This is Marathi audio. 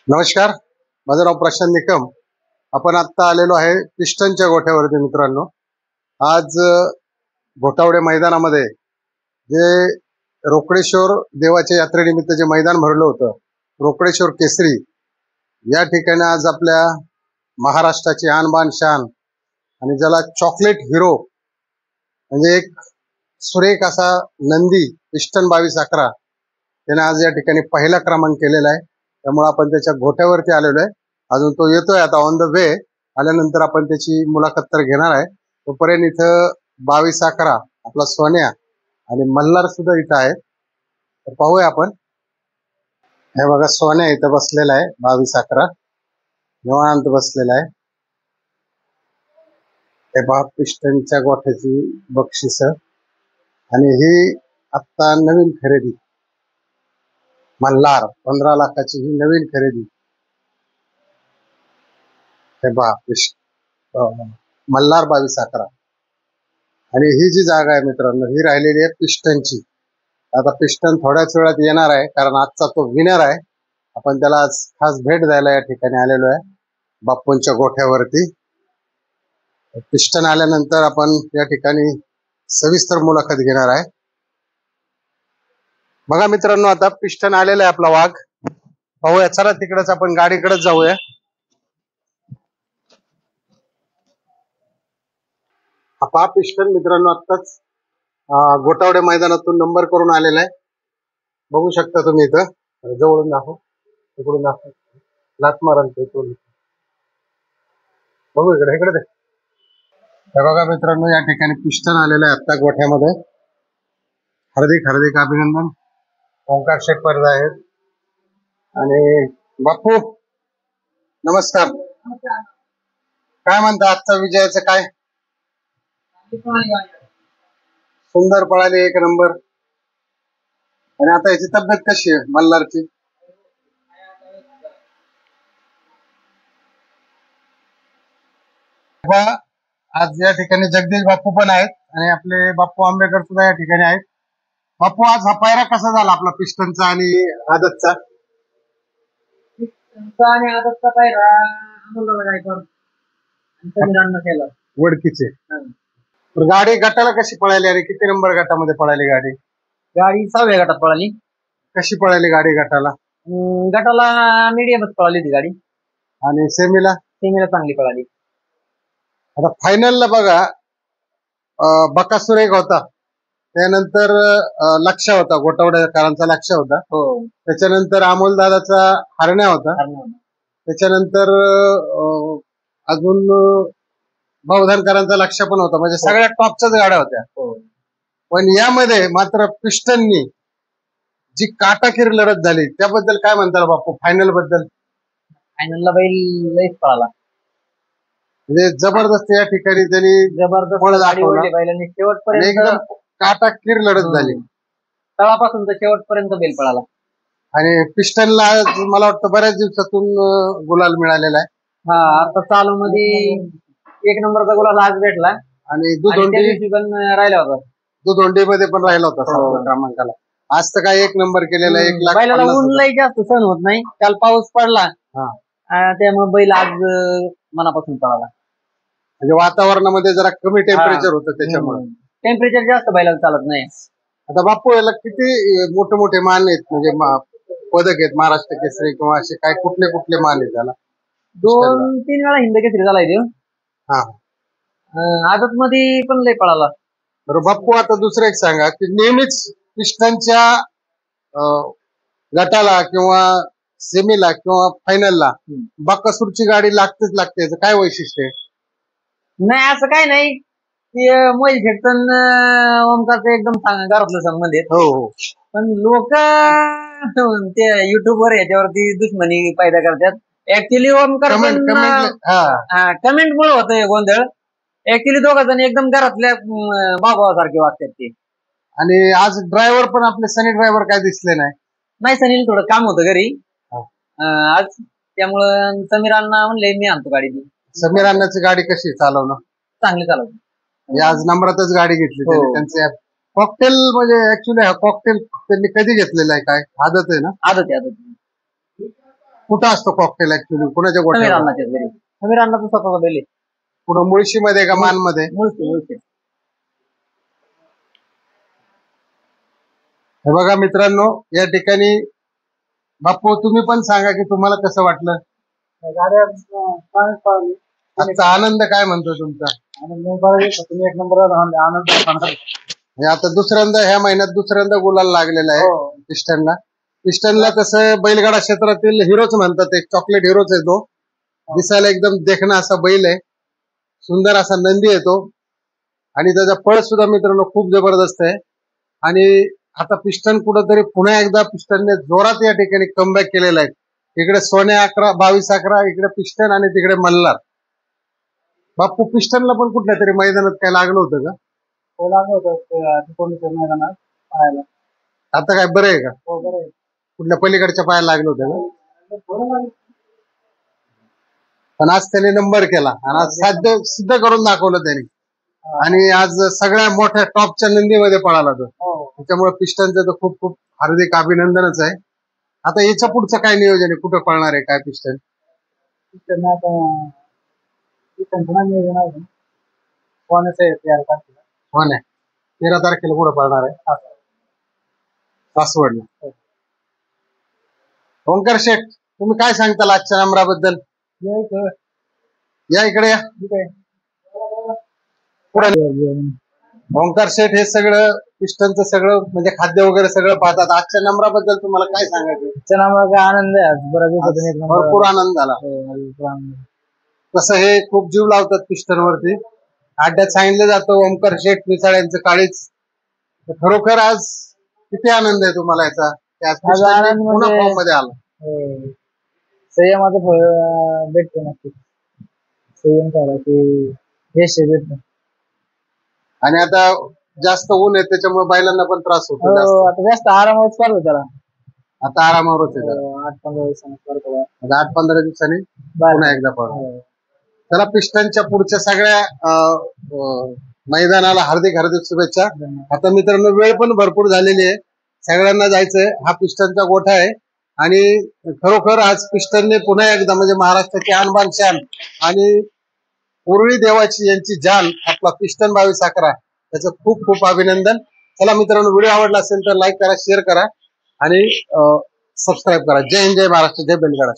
नमस्कार, माझं नाव प्रशांत निकम. आपण आत्ता आलेलो आहे पिस्टनच्या गोठ्यावरती मित्रांनो. आज घोटावडे मैदानामध्ये जे रोकडेश्वर देवाच्या यात्रेनिमित्त जे मैदान भरलं होतं, रोकडेश्वर केसरी, या ठिकाणी आज आपल्या महाराष्ट्राची आणबान शान आणि ज्याला चॉकलेट हिरो म्हणजे एक सुरेख असा नंदी पिस्टन 2211 त्याने आज या ठिकाणी पहिला क्रमांक केलेला आहे. त्यामुळे आपण त्याच्या गोठ्यावरती आलेलो आहे. अजून तो येतोय आता ऑन द वे. आल्यानंतर आपण त्याची मुलाखत तर घेणार आहे. तोपर्यंत इथं 2211 आपला सोन्या आणि मल्हार सुद्धा इथं आहे. तर पाहूया आपण. हे बघा, सोन्या इथं बसलेला आहे. 2211 निवांत बसलेला आहे. हे पहा पिस्टनच्या गोठ्याची बक्षीस आणि ही आता नवीन खरेदी मल्हार 15 लाखाची ही नवीन खरेदी. हे पहा मल्हार 2211 आणि ही जी जागा आहे मित्रांनो, ही राहिलेली आहे पिस्टनची. आता पिस्टन थोड्याच वेळात येणार आहे, कारण आजचा तो विनर आहे. आपण त्याला आज खास भेट द्यायला या ठिकाणी आलेलो आहे बाप्पूंच्या गोठ्यावरती. पिस्टन आल्यानंतर आपण या ठिकाणी सविस्तर मुलाखत घेणार आहे. बघा मित्रांनो, आता पिस्टन आलेला आहे आपला वाघ. पाहूया, चला तिकडेच आपण गाडीकडेच जाऊया. हा पिस्टन मित्रांनो आत्ताच गोटावडे मैदानातून नंबर करून आलेला आहे. बघू शकता तुम्ही इथं. जवळून दाखव, इकडून दाखव, लात माराल बघू इकडे इकडे दे. हे बघा मित्रांनो, या ठिकाणी पिस्टन आलेलं आहे आत्ता गोठ्यामध्ये. हार्दिक हार्दिक अभिनंदन. ओंकार शेठ परदा आहेत आणि बाप्पू नमस्कार. काय म्हणता आजचा विजयाचं काय? सुंदर पळाली, एक नंबर. आणि आता याची तब्येत कशी आहे मल्हारची? आज या ठिकाणी जगदीश बाप्पू पण आहेत आणि आपले बाप्पू आंबेकर सुद्धा या ठिकाणी आहेत. बाप्पू, आज हा पायरा कसा झाला आपला पिस्टनचा आणि आदतचा? आणि आदतचा पायरा केला वडकीचे. गाडी गटाला कशी पळाली आणि किती नंबर गटामध्ये पळाली गाडी? गाडी 6व्या गटात पळाली. कशी पळाली गाडी गटाला? गटाला मीडियमच पळाली ती गाडी. आणि सेमीला? सेमीला चांगली पळाली. आता फायनलला बघा, बकासूर एक होता, त्यानंतर लक्ष होता, गोटावडेकरांचा लक्ष होता. हो. त्याच्यानंतर अमोल दादाचा हरण्या होता. त्याच्यानंतर अजून भाऊधनकरांचा लक्ष पण होता. म्हणजे सगळ्या टॉपच्याच गाड्या होत्या. पण यामध्ये मात्र पिस्टननी जी काटाकीर लढत झाली, त्याबद्दल काय म्हणताल बाप्पू? फायनल बद्दल? फायनलला बैल लईच पळाला, म्हणजे जबरदस्त या ठिकाणी त्यांनी जबरदस्त बैलांनी शेवटपर्यंत एकदम काटाकीर लढत झाली. तळापासून तर शेवटपर्यंत बैल पळाला. आणि पिस्टनला मला वाटतं बऱ्याच दिवसातून गुलाल मिळालेला आहे. हा, आता चालू मध्ये 1 नंबरचा गुलाल आज भेटला. आणि दुधोंडी पण राहिला होता, दुधोंडी मध्ये पण राहिला होता 7व्या क्रमांकाला. आज तर काय 1 नंबर केलेला. 1,50,000 ऊन लई जास्त सहन होत नाही, काल पाऊस पडला त्यामुळे बैल आज मनापासून पळाला. म्हणजे वातावरणामध्ये जरा कमी टेम्परेचर होतं, त्याच्यामुळे टेम्परेचर जास्त बैलाला चालत नाही. आता बाप्पू, याला किती मोठे मोठे मान आहेत, म्हणजे पदक आहेत, महाराष्ट्र केसरी किंवा असे काय कुठले कुठले मान आहेत त्याला? 2-3 वेळा हिंद केसरी झालाय तो. आदत मध्ये पण लय पळाला. बरं बाप्पू, आता दुसरं एक सांगा की नेहमीच पिस्टनच्या गटाला किंवा सेमीला किंवा फायनलला बकासूरची गाडी लागतेच लागते, याचं काय वैशिष्ट्य आहे? नाही, असं काय नाही. ते मोहिल खेळतन ओमकारचं एकदम घरातलं संबंध आहेत. हो. पण लोक ते युट्यूबवर याच्यावरती दुश्मनी पैदा करतात. ऍक्च्युली ओमकार कमेंट मुळे होतं गोंधळ. ऍक्च्युली दोघा जण एकदम घरातल्या भावासारखे वागतात ते. आणि आज ड्रायव्हर पण आपले सनी ड्रायव्हर काय दिसले नाही. सनील थोडं काम होतं घरी आज, त्यामुळं समीरांना म्हणले मी आणतो गाडी. समीर अण्णाची गाडी कशी चालवणं? चांगली चालवतो. आज नंबरातच गाडी घेतली त्यांचे. कॉकटेल म्हणजे ऍक्च्युली हा कॉकटेल त्यांनी कधी घेतलेला आहे? काय आदत आहे ना? आदत. कुठं असतो कॉकटेल ऍक्च्युली कुणाच्या समीर गोठ्यावर? अण्णाच्या घरी. समीर अण्णाचा स्वतःचा बैल आहे. पुढं मुळशीमध्ये का मानमध्ये? मुळशी. हे बघा मित्रांनो, या ठिकाणी बापू तुम्ही पण सांगा की तुम्हाला कसं वाटलं? गाड्या चांगली पळाली. आजचा आनंद काय म्हणतो तुमचा? तुम्ही एक नंबर आनंद. म्हणजे आता दुसऱ्यांदा ह्या महिन्यात दुसऱ्यांदा गुलाल लागलेला आहे पिस्टनला. पिस्टनला तसं बैलगाडा क्षेत्रातील हिरोच म्हणतात, एक चॉकलेट हिरोच आहे तो. दिसायला एकदम देखणा असा बैल आहे, सुंदर असा नंदी येतो आणि त्याचा पळ सुद्धा मित्रांनो खूप जबरदस्त आहे. आणि आता पिस्टन कुठंतरी पुन्हा एकदा पिस्टनने जोरात या ठिकाणी कमबॅक केलेला आहे. इकडे सोन्या 22-11, इकडे पिस्टन आणि तिकडे मल्हार. बापू पिस्टनला पण कुठल्या तरी मैदानात काय लागलं होतं का? हो लागलं होतं मैदानात पाहायला. आता काय बरं आहे का? हो बरं आहे. कुठल्या पलीकडच्या पायाला लागलं होतं का? पण आज त्याने नंबर केला आणि आज साध्य सिद्ध करून दाखवलं त्याने. आणि आज सगळ्या मोठ्या टॉपच्या नंदीमध्ये पळाला तो. त्याच्यामुळे पिस्टनचं तर खूप खूप हार्दिक अभिनंदनच आहे. आता याच्या पुढचं काय नियोजन आहे, कुठं पळणार आहे काय पिस्टन? हो ना, 13 तारखेला कुठं पळणार आहे? सासवडला. ओंकार शेठ, तुम्ही काय सांगताल आजच्या नंबराबद्दल? या इकडे या. ओंकार शेठ हे सगळं पिस्टनचं सगळं म्हणजे खाद्य वगैरे सगळं पाहतात. आजच्या नंबराबद्दल तुम्हाला काय सांगायचं? आजच्या नंबराचा आनंद आहे. आज बऱ्याच दिवसातून भरपूर आनंद झाला. तसं हे खूप जीव लावतात पिस्टन वरती. अड्ड्यात सांगितलं जातं ओंकार शेठ मिसाळ काळीच. खरोखर आज किती आनंद आहे तुम्हाला याचा? आनंद पुन्हा फॉर्म मध्ये आला. संयमाचं फळ भेटतो नक्की. संयम करा की यश भेटतं. आणि आता जास्त ऊन आहे त्याच्यामुळे बैलांना पण त्रास होतो. आता जास्त आरामावर चालू त्याला. आता आरामावरच आहे. 8-15 दिवसांनी 8-15 दिवसांनी पुन्हा एकदा पडतो. त्याला पिस्टनच्या पुढच्या सगळ्या मैदानाला हार्दिक हार्दिक शुभेच्छा. आता मित्रांनो वेळ पण भरपूर झालेली आहे, सगळ्यांना जायचंय. हा पिस्टनचा गोठा आहे आणि खरोखर आज पिस्टनने पुन्हा एकदा म्हणजे महाराष्ट्राची आणबान शान आणि उरुळी देवाची यांची जान आपला पिस्टन 22-11 त्याचं खूप खूप अभिनंदन. चला मित्रांनो, व्हिडिओ आवडला असेल तर लाईक करा, शेअर करा आणि सबस्क्राईब करा. जय हिंद, जय महाराष्ट्र, जय बैलगाडा.